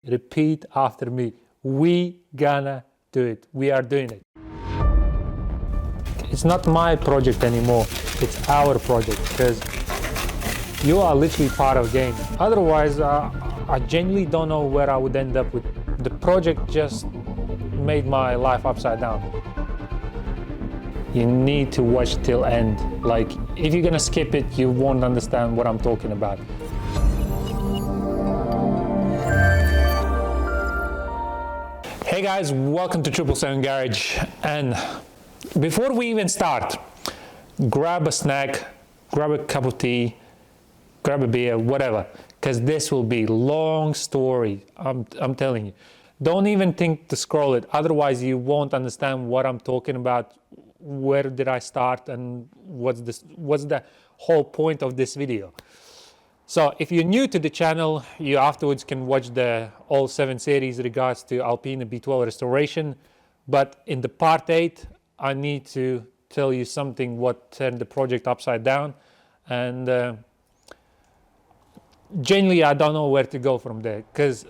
Repeat after me. We gonna do it. We are doing it. It's not my project anymore. It's our project because you are literally part of the game. Otherwise, I genuinely don't know where I would end up with. The project just made my life upside down. You need to watch till end. Like, if you're gonna skip it, you won't understand what I'm talking about. Hey guys, welcome to 777 Garage. And before we even start, grab a snack, grab a cup of tea, grab a beer, whatever, because this will be long story. I'm telling you. Don't even think to scroll it, otherwise you won't understand what I'm talking about. Where did I start and what's the whole point of this video? So if you're new to the channel, you afterwards can watch the all 7 series regards to Alpina B12 restoration. But in the part 8, I need to tell you something what turned the project upside down. And genuinely, I don't know where to go from there, because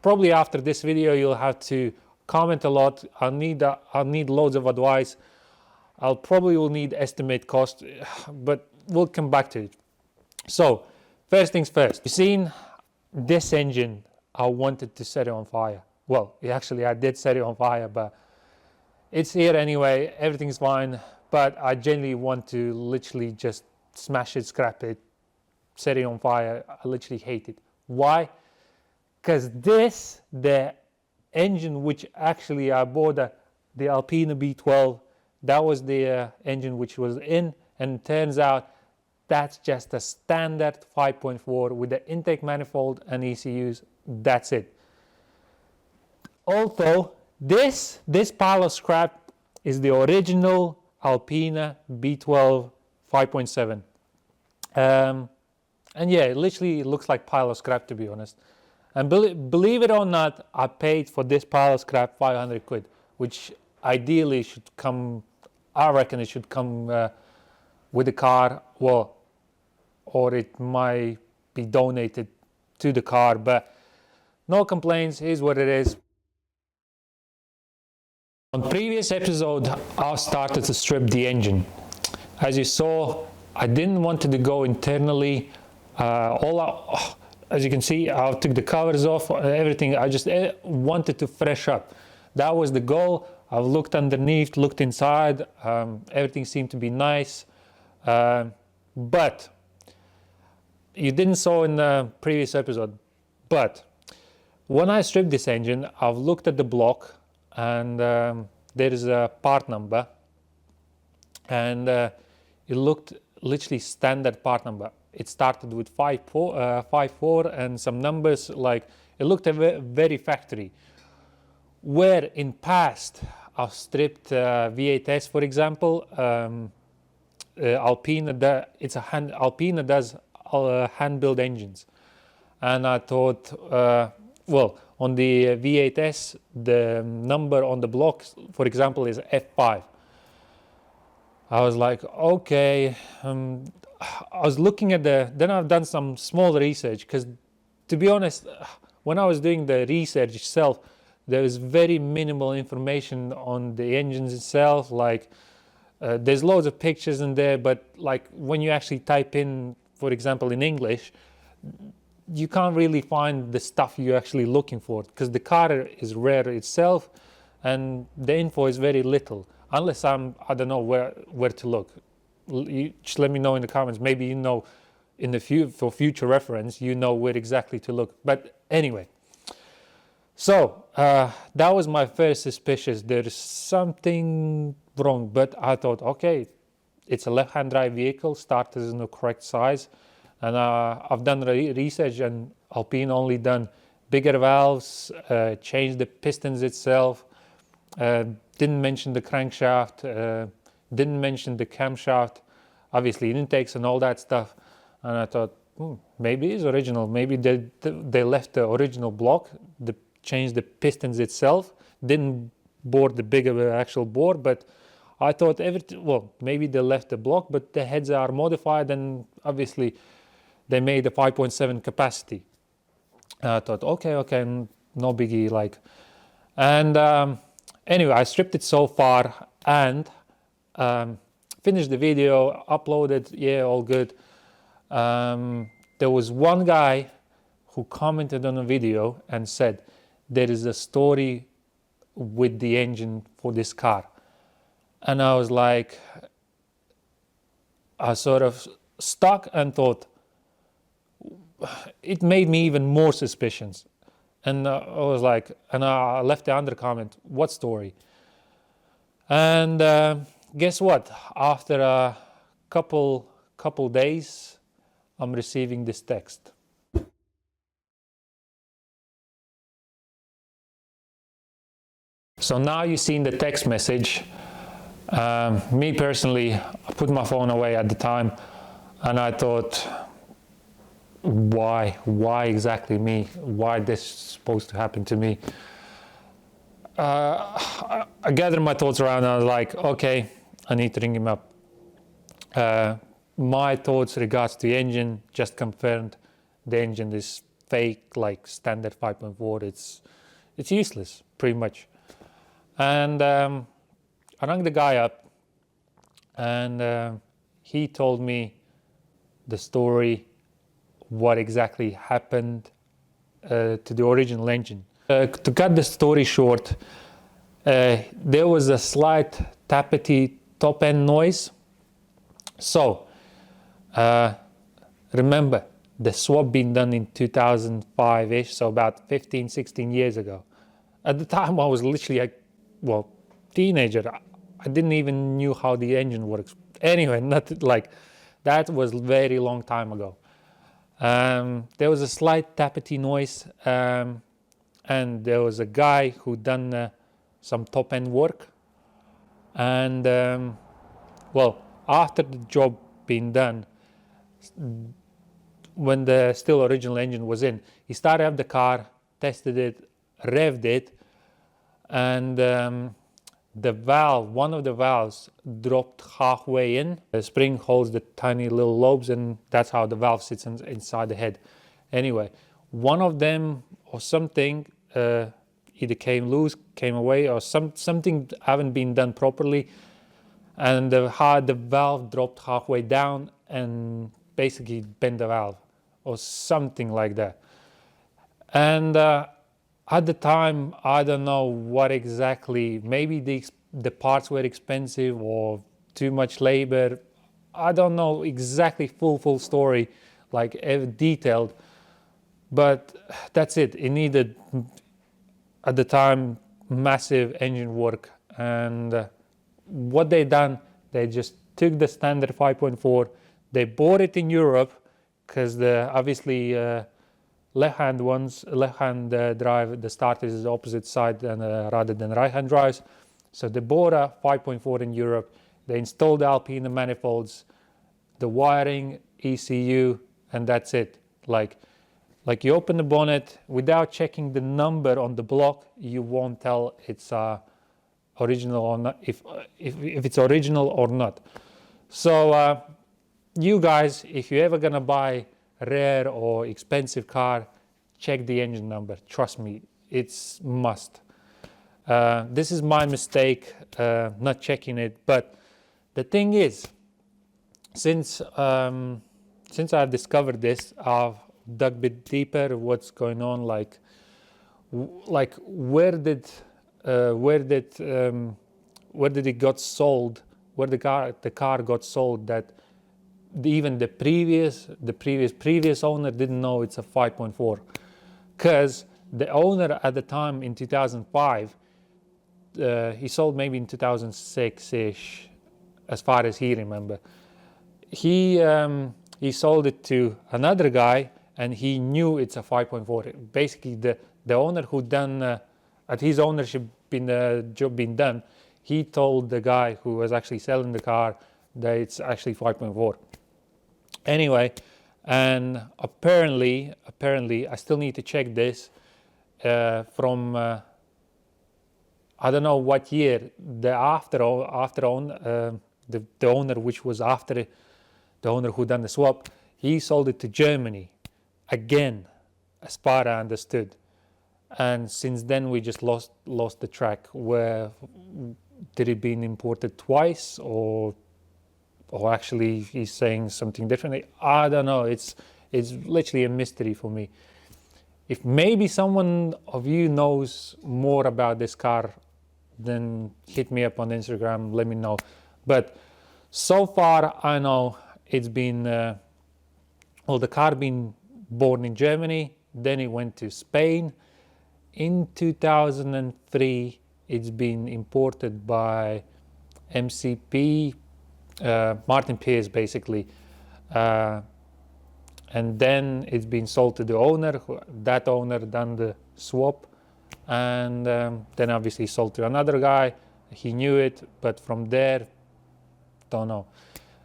probably after this video, you'll have to comment a lot. I'll need loads of advice. I'll probably will need estimate cost, but we'll come back to it. So first things first, you've seen this engine. I wanted to set it on fire. Well, actually I did set it on fire, but it's here anyway. Everything's fine, but I genuinely want to literally just smash it, scrap it, set it on fire. I literally hate it. Why? Because the engine which actually I bought, the Alpina B12, that was the engine which was in, and turns out that's just a standard 5.4 with the intake manifold and ECUs. That's it. Although this pile of scrap is the original Alpina B12 5.7. And yeah, it literally looks like pile of scrap, to be honest. And believe it or not, I paid for this pile of scrap 500 quid, which ideally should come, I reckon it should come with the car, well, or it might be donated to the car, but no complaints, here's what it is. On previous episode, I started to strip the engine. As you saw, I didn't want it to go internally. As you can see, I took the covers off, everything. I just wanted to fresh up. That was the goal. I've looked underneath, looked inside. Everything seemed to be nice. But you didn't saw in the previous episode. But when I stripped this engine, I've looked at the block, and there is a part number. And it looked literally standard part number. It started with 54 and some numbers, like it looked very factory. Where in past I've stripped V8S, for example, Alpina, Alpina does hand-built engines. And I thought, well, on the V8S, the number on the block, for example, is F5. I was like, okay, I was looking at then I've done some small research, because to be honest, when I was doing the research itself, there is very minimal information on the engines itself. Like there's loads of pictures in there, but like when you actually type in, for example, in English, you can't really find the stuff you're actually looking for, because the car is rare itself and the info is very little, unless I don't know where to look. You just let me know in the comments. Maybe you know in the for future reference, you know where exactly to look. But anyway, so that was my first suspicion. There's something wrong, but I thought, okay, it's a left-hand drive vehicle, starter is in the correct size, and I've done research, and Alpine only done bigger valves, changed the pistons itself, didn't mention the crankshaft, didn't mention the camshaft, obviously intakes and all that stuff. And I thought, maybe it's original. Maybe they left the original block, changed the pistons itself, didn't bore the bigger actual bore. But I thought well, maybe they left the block, but the heads are modified, and obviously they made a 5.7 capacity. And I thought, okay, no biggie, like. And anyway, I stripped it so far and finished the video, uploaded, yeah, all good. There was one guy who commented on a video and said, there is a story with the engine for this car. And I was like, I sort of stuck and thought, it made me even more suspicious. And I was like, and I left the under comment, what story? And guess what? After a couple days, I'm receiving this text. So now you've seen the text message. Me personally, I put my phone away at the time, and I thought, why exactly me? Why this supposed to happen to me? I gathered my thoughts around, and I was like, okay, I need to ring him up. My thoughts regards to the engine just confirmed the engine is fake, like standard 5.4. It's useless, pretty much. And I rang the guy up, and he told me the story, what exactly happened to the original engine. To cut the story short, there was a slight tappety top end noise. So remember, the swap being done in 2005-ish, so about 15, 16 years ago. At the time, I was literally a teenager. I didn't even knew how the engine works. Anyway, not like that was very long time ago. There was a slight tappety noise, and there was a guy who done some top end work. And after the job being done, when the still original engine was in, he started up the car, tested it, revved it, and the valve, one of the valves dropped halfway in. The spring holds the tiny little lobes, and that's how the valve sits inside the head. Anyway, one of them or something either came loose, came away, or something haven't been done properly, and the valve dropped halfway down and basically bent the valve or something like that. And at the time, I don't know what exactly, maybe the parts were expensive or too much labor. I don't know exactly full story, like detailed, but that's it. It needed, at the time, massive engine work. And what they done, they just took the standard 5.4, they bought it in Europe, because obviously left-hand drive, the starter is the opposite side rather than right-hand drives. So they bought a 5.4 in Europe, they installed the Alpina manifolds, the wiring, ECU, and that's it. Like you open the bonnet, without checking the number on the block, you won't tell it's original or not, if it's original or not. So you guys, if you're ever gonna buy rare or expensive car, check the engine number. Trust me, it's must. This is my mistake, not checking it. But the thing is, since I've discovered this, I've dug a bit deeper. What's going on? Like where did it got sold? Where the car got sold? That even the previous owner didn't know it's a 5.4, because the owner at the time in 2005, he sold maybe in 2006-ish, as far as he remember. He sold it to another guy, and he knew it's a 5.4. Basically, the owner who done at his ownership job being done, he told the guy who was actually selling the car that it's actually 5.4. Anyway, and apparently, I still need to check this from I don't know what year, the owner which was after the owner who done the swap, he sold it to Germany again. as far as I understood. And since then we just lost the track. Where did it been imported twice, or actually he's saying something differently? I don't know. It's literally a mystery for me. If maybe someone of you knows more about this car, then hit me up on Instagram, let me know. But so far I know it's been, the car been born in Germany, then it went to Spain. In 2003, it's been imported by MCP, Martin Pierce basically. And then it's been sold to the owner. That owner done the swap, and then obviously sold to another guy. He knew it, but from there, don't know.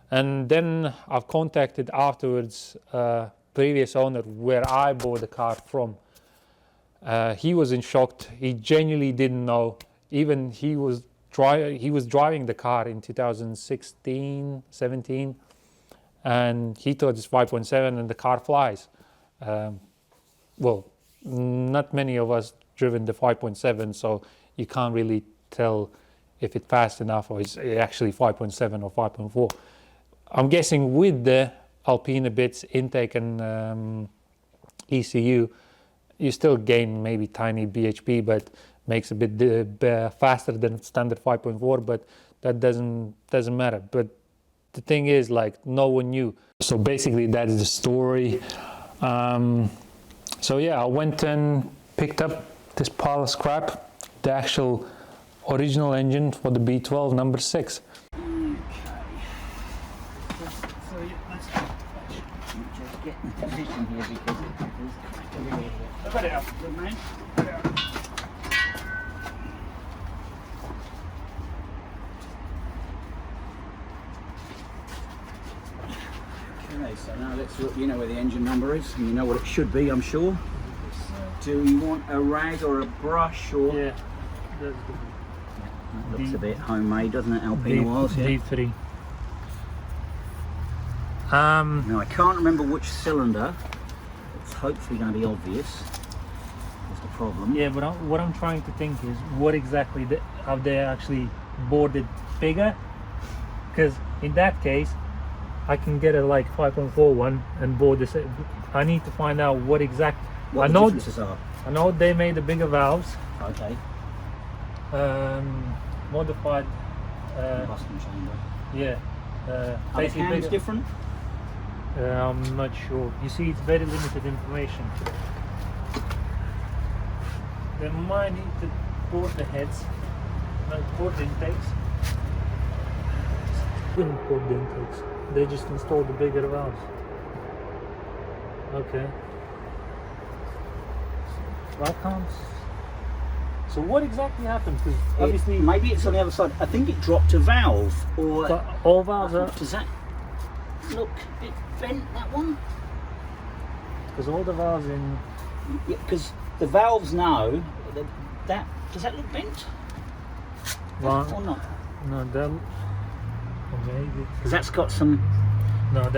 And then I've contacted afterwards previous owner where I bought the car from. He was in shock. He genuinely didn't know. Even he was driving the car in 2016, 17. And he thought it's 5.7 and the car flies. Well, not many of us driven the 5.7, so you can't really tell if it's fast enough or it's actually 5.7 or 5.4. I'm guessing with the Alpina bits, intake and ECU, you still gain maybe tiny bhp, but makes a bit faster than standard 5.4, but that doesn't matter. But the thing is, like, no one knew. So basically that is the story. So yeah, I went and picked up this pile of scrap, the actual original engine for the B12 number 6. Okay. So let's just get in position here because I've got it up, good man. Okay, so now let's look. You know where the engine number is, and you know what it should be, I'm sure. Do you want a rag or a brush or? Yeah, that's good. That looks a bit homemade, doesn't it? Alpina was, yeah. D3. Now I can't remember which cylinder. It's hopefully going to be obvious. That's the problem. Yeah, but what I'm trying to think is what exactly have they actually boarded bigger? Because in that case, I can get a like 5.4 one and board this. I need to find out what exact. What the differences are. I know they made the bigger valves. Okay. Modified. Combustion chamber. Yeah. Are the Basically cams bigger. different? I'm not sure. You see, it's very limited information. They might need to board the heads, not board the intakes. Didn't board the intakes. They just installed the bigger valves. Okay. Why can't? So what exactly happened? Because obviously, maybe it's on the other side. I think it dropped a valve, or all valves are. does that look a bit bent? That one? Because all the valves in. Yeah, because the valves now. That does that look bent? Well, or not? No, that. Or maybe. Because that's got some. No,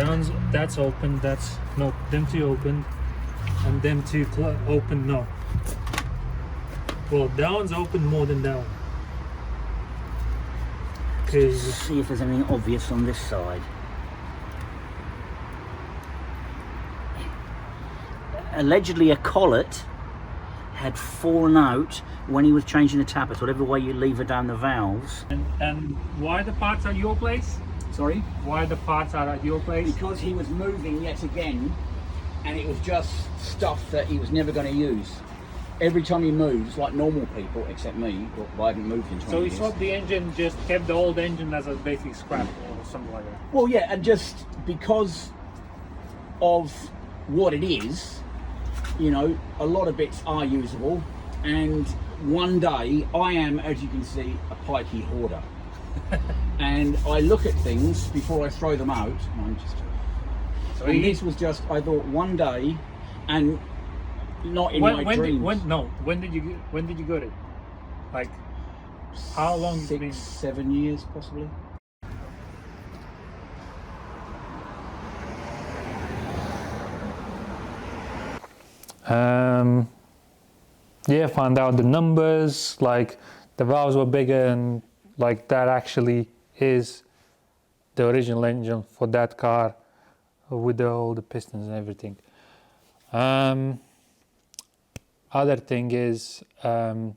that's open. That's no. Them two opened, and them two open. No. Well, that one's open more than that one. Let's see if there's anything obvious on this side. Allegedly, a collet had fallen out when he was changing the tappets, whatever way you lever down the valves. And why the parts at your place? Sorry? Why the parts are at your place? Because he was moving yet again, and it was just stuff that he was never going to use. Every time he moves, like normal people, except me, but I haven't moved in 20 So he years. swapped the engine, just kept the old engine as a basic scrap or something like that? Well, yeah, and just because of what it is, you know, a lot of bits are usable, and one day I am, as you can see, a pikey hoarder. And I look at things before I throw them out. And this was just, I thought one day, and not in my dreams. When did you get it? Like, how long? 6, 7 years, possibly. Um, yeah, found out the numbers, like the valves were bigger, and like that actually is the original engine for that car with all the pistons and everything. Other thing is, I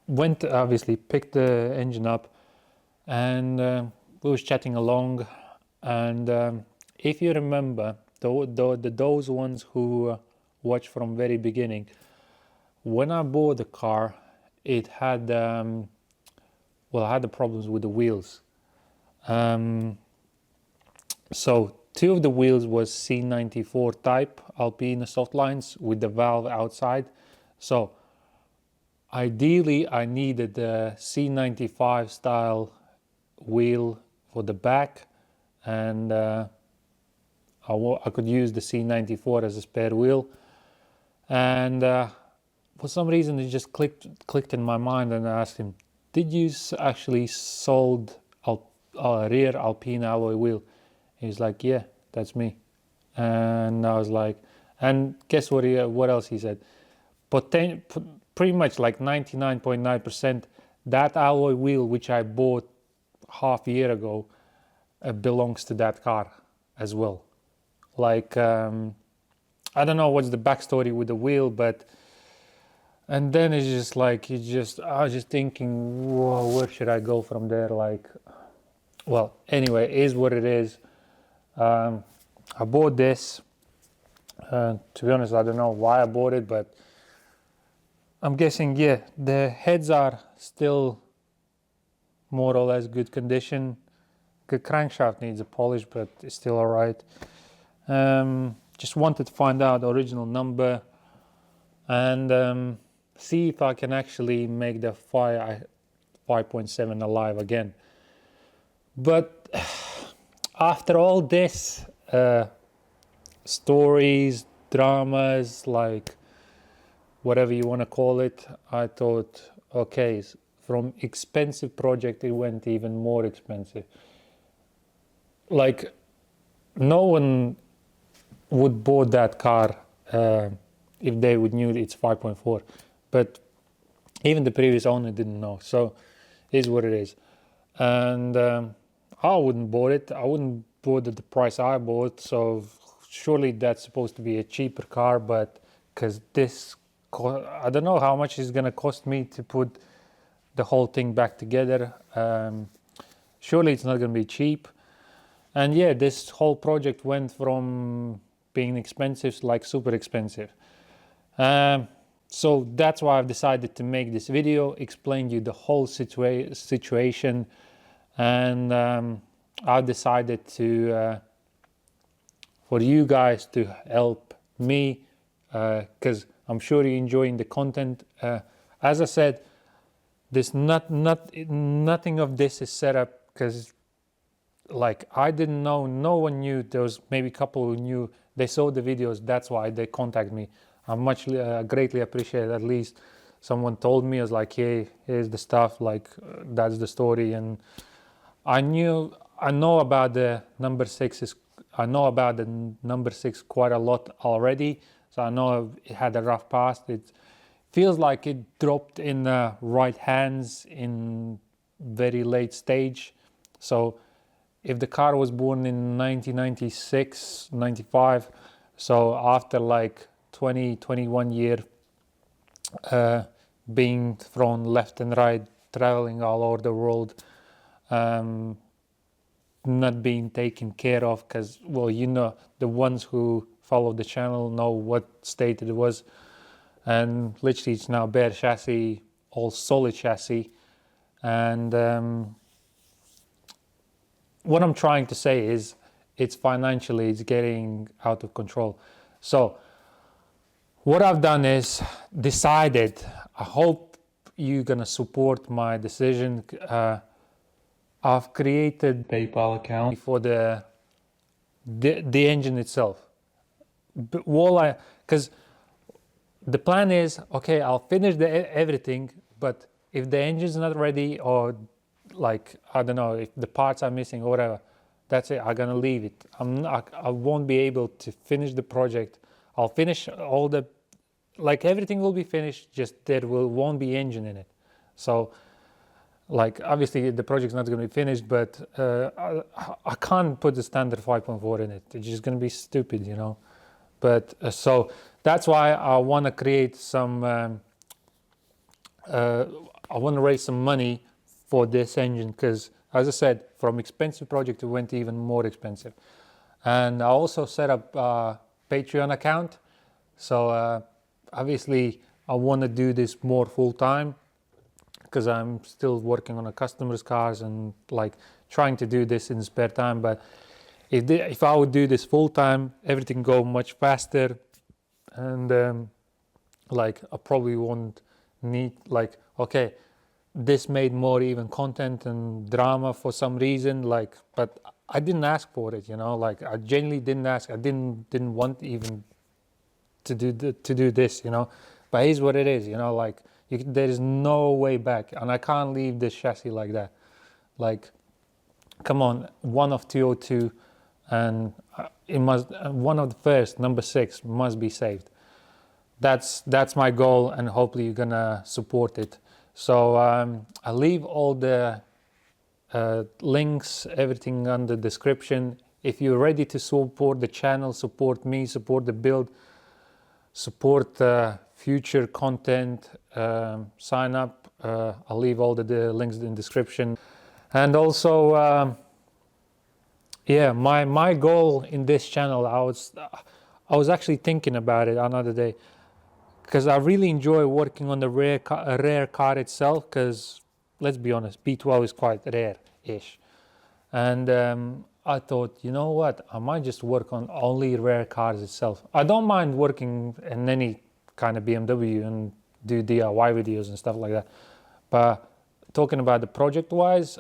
went, obviously picked the engine up, and we was chatting along, and if you remember, those ones who watched from very beginning, when I bought the car, it had well, I had the problems with the wheels. So two of the wheels was C94 type Alpina soft lines with the valve outside. So ideally I needed the C95 style wheel for the back, and I could use the C94 as a spare wheel. And for some reason it just clicked in my mind, and I asked him, did you actually sold a rear Alpina alloy wheel? He's like, yeah, that's me. And I was like, and guess what else he said? Pretty much like 99.9%, that alloy wheel which I bought half a year ago belongs to that car as well. Like, I don't know what's the backstory with the wheel, but, and then it's just like, I was just thinking, whoa, where should I go from there? Like, well, anyway, it is what it is. I bought this. To be honest, I don't know why I bought it, but I'm guessing, yeah, the heads are still more or less good condition. The crankshaft needs a polish, but it's still all right. Just wanted to find out the original number and see if I can actually make the 5.7 alive again. But after all this stories, dramas, like whatever you want to call it, I thought, okay, from expensive project it went even more expensive. Like, no one would bought that car if they would knew it's 5.4, but even the previous owner didn't know. So it is what it is. And I wouldn't bought it. I wouldn't bought at the price I bought. So surely that's supposed to be a cheaper car, but because this, I don't know how much it's gonna cost me to put the whole thing back together. Surely it's not gonna be cheap. And yeah, this whole project went from being expensive to like super expensive. So that's why I've decided to make this video, explain you the whole situation, and I've decided to for you guys to help me, because I'm sure you're enjoying the content. As I said, this nothing of this is set up because, like, I didn't know, no one knew. There was maybe a couple who knew. They saw the videos, that's why they contacted me. I greatly appreciate at least someone told me. I was like, hey, here's the stuff, like that's the story. And I know about the number 6 quite a lot already. So I know it had a rough past. It feels like it dropped in the right hands in very late stage. So if the car was born in 1996, 95, so after like 21 year being thrown left and right, traveling all over the world, not being taken care of, because, well, you know, the ones who follow the channel know what state it was, and literally it's now bare chassis, all solid chassis. And what I'm trying to say is it's getting out of control. So what I've done is decided, I hope you're gonna support my decision. I've created a PayPal account for the engine itself. Because the plan is, okay, I'll finish everything, but if the engine's not ready, or like, I don't know, if the parts are missing or whatever, that's it, I'm gonna leave it. I won't be able to finish the project. I'll finish all the, like everything will be finished, just won't be engine in it. So like obviously the project's not going to be finished, but I can't put the standard 5.4 in it. It's just going to be stupid, you know. But so that's why I want to create some, I want to raise some money for this engine, because as I said, from expensive project it went even more expensive. And I also set up a Patreon account. So obviously I want to do this more full time, because I'm still working on a customer's cars and like trying to do this in spare time. But if I would do this full time, everything go much faster, and like I probably won't need, like, okay, this made more even content and drama for some reason, like, but I didn't ask for it, you know, like I genuinely didn't ask. I didn't want even to do this, you know. But here's what it is, you know, like there is no way back, and I can't leave this chassis like that. Like, come on, one of 202, and it must, one of the first, number 6, must be saved. That's my goal, and hopefully you're gonna support it. So I'll leave all the links, everything on the description. If you're ready to support the channel, support me, support the build, support future content, sign up. I'll leave all the links in the description. And also, yeah, my goal in this channel, I was actually thinking about it another day, because I really enjoy working on the rare car itself, because let's be honest, B12 is quite rare-ish. And I thought, you know what, I might just work on only rare cars itself. I don't mind working in any kind of BMW and do DIY videos and stuff like that. But talking about the project-wise,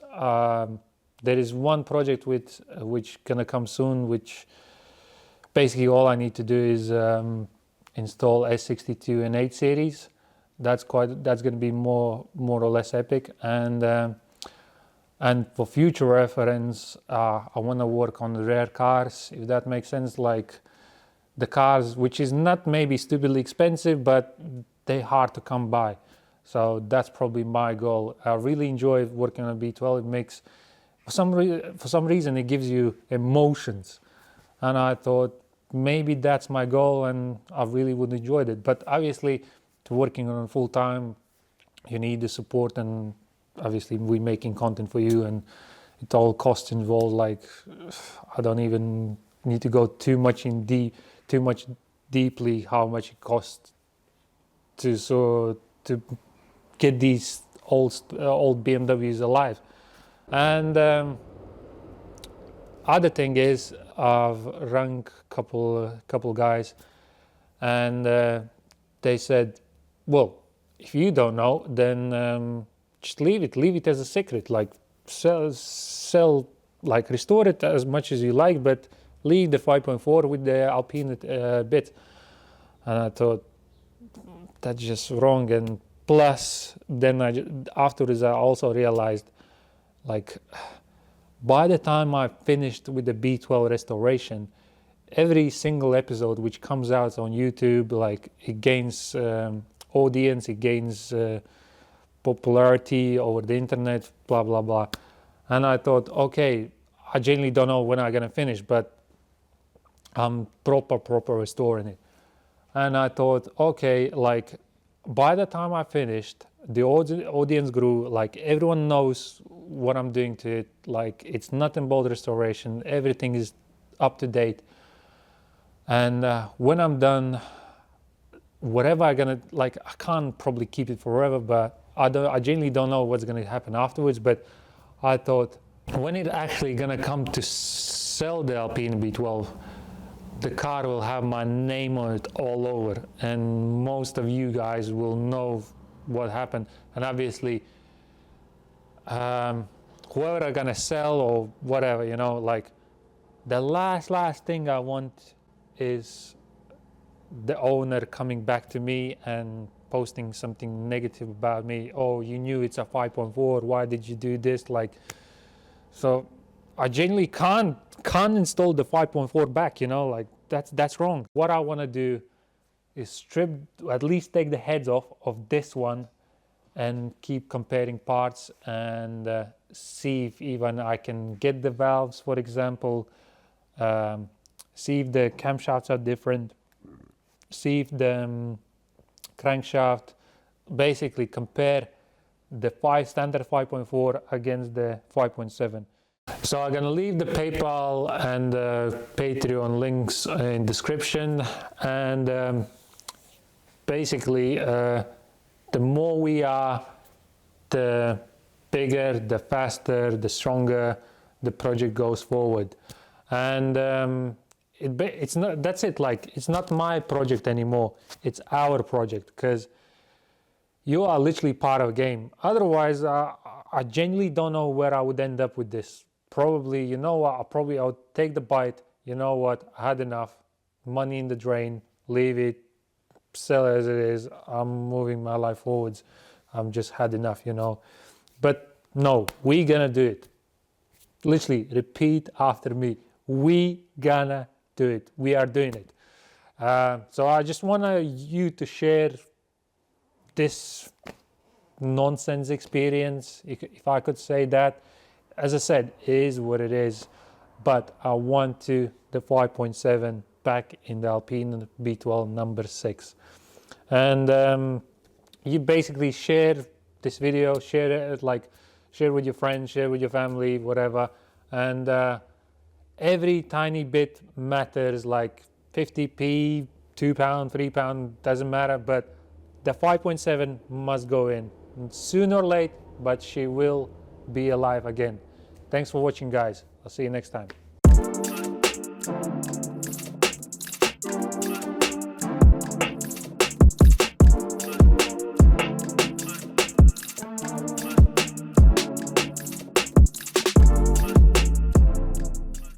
there is one project which gonna come soon, which basically all I need to do is install S62 and 8 series. That's going to be more or less epic. And for future reference, I want to work on rare cars, if that makes sense, like the cars which is not maybe stupidly expensive, but they're hard to come by. So that's probably my goal. I really enjoy working on B12. It makes, for some reason, it gives you emotions, and I thought maybe that's my goal, and I really would enjoy it. But obviously, to working on it full time, you need the support, and obviously we're making content for you, and it all costs involved. Like, I don't even need to go too much deeply how much it costs to get these old BMWs alive. And other thing is, I've rung couple guys, and they said, well, if you don't know, then just leave it as a secret. Like sell, like restore it as much as you like, but leave the 5.4 with the Alpina bit. And I thought that's just wrong. And plus, then afterwards I also realized, like, by the time I finished with the B12 restoration, every single episode which comes out on YouTube, like, it gains audience, it gains popularity over the internet, blah blah blah. And I thought, okay, I genuinely don't know when I'm gonna finish, but I'm proper restoring it. And I thought, okay, like, by the time I finished, the audience grew, like everyone knows what I'm doing to it, like it's nothing but restoration, everything is up to date. And when I'm done, whatever I'm gonna, like, I can't probably keep it forever, but I genuinely don't know what's gonna happen afterwards. But I thought, when it actually gonna come to sell the Alpina B12, the car will have my name on it all over, and most of you guys will know what happened. And obviously, whoever are gonna sell or whatever, you know, like, the last thing I want is the owner coming back to me and posting something negative about me. Oh, you knew it's a 5.4, why did you do this? Like, so I genuinely can't install the 5.4 back, you know, like, that's wrong. What I want to do is strip, at least take the heads off of this one and keep comparing parts and see if even I can get the valves, for example, see if the camshafts are different, see if the crankshaft, basically compare the standard 5.4 against the 5.7. So I'm gonna leave the PayPal and Patreon links in description, and basically the more we are, the bigger, the faster, the stronger the project goes forward. And it's not, that's it, like, it's not my project anymore, it's our project, because you are literally part of a game. Otherwise, I genuinely don't know where I would end up with this. Probably, you know what, I would take the bite, you know what, I had enough, money in the drain, leave it, sell it as it is, I'm moving my life forwards, I'm just had enough, you know. But no, we gonna do it. Literally, repeat after me. We gonna do it. We are doing it. So I just want you to share this nonsense experience, if I could say that. As I said, it is what it is, but I want the 5.7 back in the Alpina B12 number 6. And you basically share this video, share it, like, share with your friends, share with your family, whatever, and every tiny bit matters, like 50p, £2, £3, doesn't matter, but the 5.7 must go in sooner or late, but she will be alive again. Thanks for watching, guys. I'll see you next time.